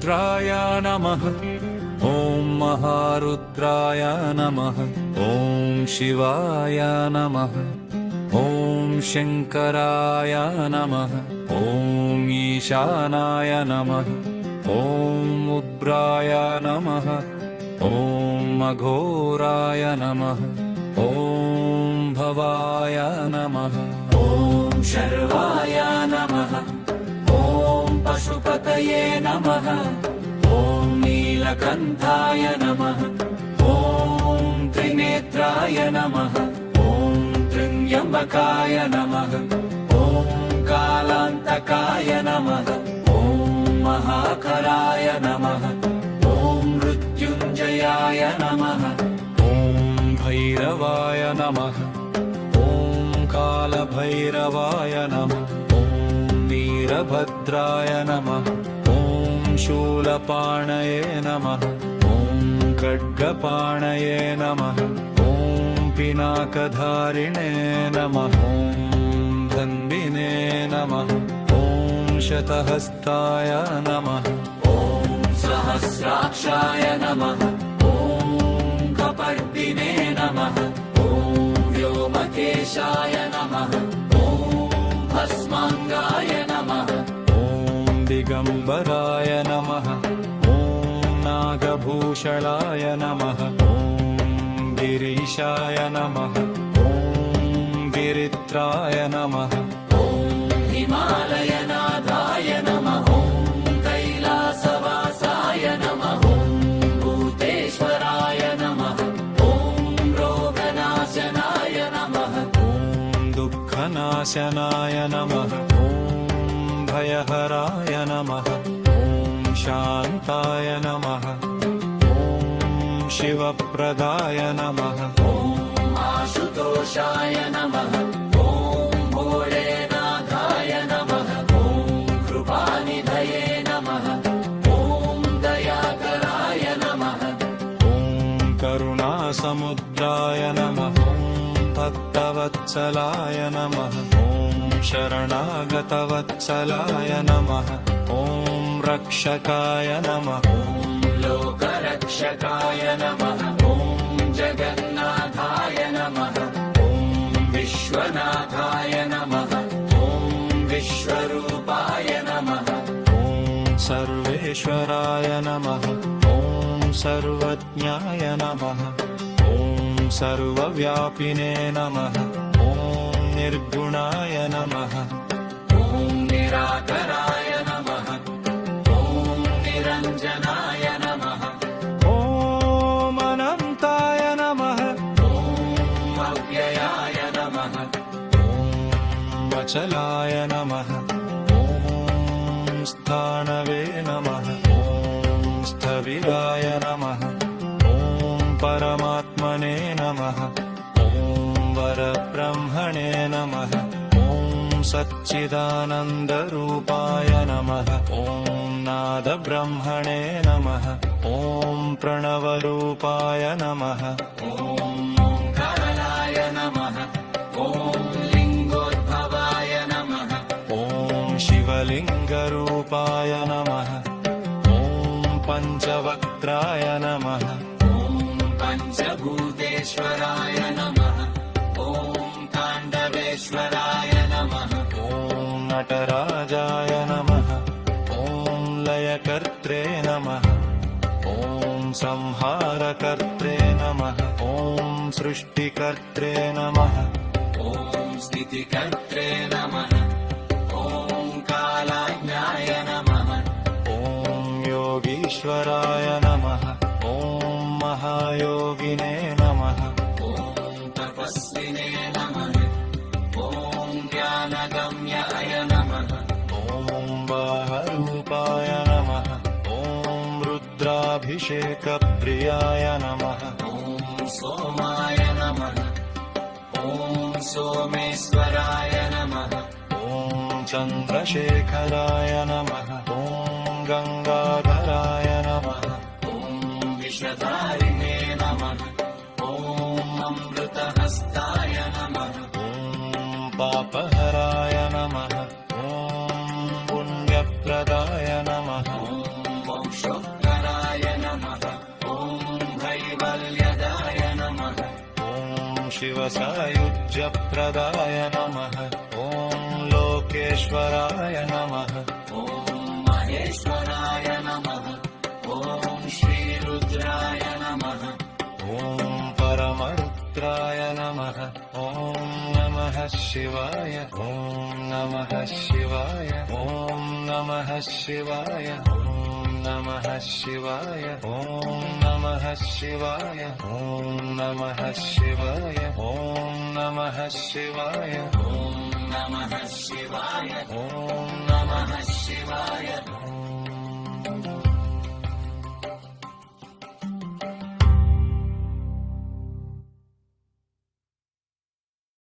रुद्राय नमः। ॐ महारुद्राय नमः। ॐ शिवाय नमः। ॐ शङ्कराय नमः। ॐ ईशानाय नमः। ॐ उग्राय नमः। ॐ अघोराय नमः। ॐ भवाय नमः। ॐ शर्वाय नमः। ॐ पशुपतये नमः। ॐ नीलकण्ठाय नमः। ॐ त्रिनेत्राय नमः। ॐ त्र्यम्बकाय नमः। ॐ कालान्तकाय नमः। ॐ महाकराय नमः। ॐ मृत्युञ्जयाय नमः। ॐ भैरवाय नमः। ॐ कालभैरवाय नमः। ॐ वीरभद्राय नमः। ॐ शूलपाणये नमः। ॐ खड्गपाणये नमः। ॐ पिनाकधारिणे नमः। ॐ धन्विने नमः। ॐ शतहस्ताय नमः। ॐ सहस्राक्षाय नमः। ॐ कपर्दिने नमः। ॐ व्योमकेशाय नमः। ॐ भस्माङ्गाय नमः। ॐ दिगम्बराय नमः। ॐ नागभूषणाय नमः। ॐ गिरीशाय नमः। ॐ गिरित्राय नमः। ॐ हिमालयनाथाय नमः। ॐ कैलासवासाय नमः। ॐ भूतेश्वराय नमः। ॐ रोगनाशनाय नमः। ॐ दुःखनाशनाय नमः। ॐ भयहराय नमः। ॐ शान्ताय नमः। ॐ शिवप्रदाय नमः। ॐ आशुतोषाय नमः। ॐ भोलेनाथाय नमः। ॐ कृपानिधये नमः। ॐ दयाकराय नमः। ॐ करुणासमुद्राय नमः। ॐ भक्तवत्सलाय नमः। ॐ शरणागतवत्सलाय नमः। ॐ रक्षकाय नमः। ॐ लोकरक्षकाय नमः। ॐ जगन्नाथाय नमः। ॐ विश्वनाथाय नमः। ॐ विश्वरूपाय नमः। ॐ सर्वेश्वराय नमः। ॐ सर्वज्ञाय नमः। ॐ सर्वव्यापिने नमः। ॐ निर्गुणाय नमः। ॐ निराकराय नमः। ॐ निरञ्जनाय नमः। ॐ अनन्ताय नमः। ॐ अव्ययाय नमः। ॐ अचलाय नमः। ॐ स्थाणवे नमः। ॐ स्थविराय नमः। ॐ परमात्मने नमः। ॐ वरब्रह्मणे नमः। ॐ सच्चिदानन्दरूपाय नमः। ॐ नादब्रह्मणे नमः। ॐ प्रणवरूपाय नमः। ॐ ओङ्काराय नमः। ॐ लिङ्गोद्भवाय नमः। ॐ शिवलिङ्गरूपाय नमः। ॐ पञ्चवक्त्राय नमः। ॐ पञ्चभूतेश्वराय नमः। ॐ ताण्डवेश्वराय नमः। ॐ नटराजाय नमः। ॐ लयकर्त्रे नमः। ॐ संहारकर्त्रे नमः। ॐ सृष्टिकर्त्रे नमः। ॐ स्थितिकर्त्रे नमः। ॐ कालाज्ञाय नमः। ॐ योगीश्वराय नमः। ॐ महायोगिने नमः। ॐ तपस्विने नमः। ॐ ज्ञानगम्याय नमः। ॐ बाहरूपाय नमः। ॐ रुद्राभिषेकप्रियाय नमः। ॐ सोमाय नमः। ॐ सोमेश्वराय नमः। ॐ चन्द्रशेखराय नमः। ॐ गङ्गाधराय नमः। ॐ विषधारिणे नमः। ॐ अमृतहस्ताय नमः। ॐ पापहराय नमः। ॐ पुण्यप्रदाय नमः। ॐ शिवसायुज्यप्रदाय नमः ॐ लोकेश्वराय नमः ॐ महेश्वराय नमः ॐ श्रीरुद्राय नमः ॐ परमरुद्राय नमः ॐ नमः शिवाय ॐ नमः शिवाय ॐ नमः शिवाय ॐ नमः शिवाय ॐ नमः शिवाय ॐ नमः शिवाय ॐ नमः शिवाय ॐ नमः शिवाय ॐ नमः शिवाय ॐ